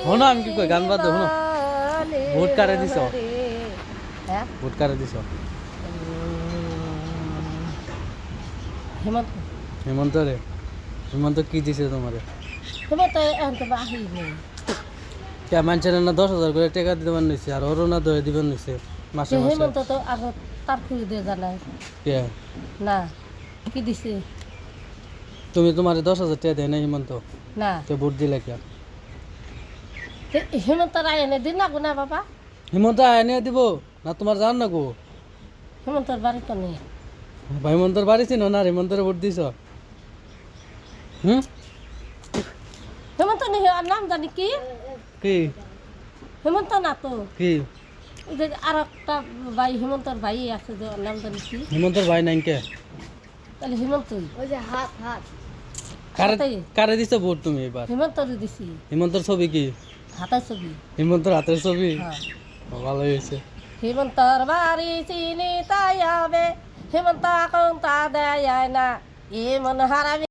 শোনো আমি কি কই গান বাদ শোনো ভোট কারে দিছ হ্যাঁ ভোট কারে দিছ হেমন্ত হেমন্ত রে হেমন্ত কি দিছে তোমারে হেমন্ত এখন তো বাহি নেই কে মানুষের না 10,000 করে টাকা দিবেন নিছে আর ওরও না দয়ে দিবেন নিছে মাসে মাসে হেমন্ত তো আগে তার খুঁজে দিয়ে জানাই কে না কি দিছে তুমি তোমারে 10,000 টাকা দেয় না হেমন্ত না তো ভোট দিলে কে হেমন্ত রায় এনে দিন না গো না বাবা হেমন্ত আয়নে দিব না তোমার জান না গো হেমন্তর বাড়ি তো নেই ভাই হেমন্তর বাড়ি ছিল না হেমন্তরে ভোট দিছ হুম হেমন্ত নেই আর নাম জানি কি কি হেমন্ত না তো কি ওই যে আর একটা ভাই হেমন্তর ভাই আছে যে ওর নাম জানি কি হেমন্তর ভাই নাই কে তাহলে হেমন্তই ওই যে হাত হাত কারে হাতেই। কারে দিছ ভোট তুমি এবার হেমন্তরই দিছি হেমন্তর ছবি কি হাতের ছবি হেমন্তর হাতের ছবি হ্যাঁ ভালোই হয়েছে হেমন্তর বাড়ি চিনি তাই হবে হেমন্ত এখন তা দেয় না এমন হারামি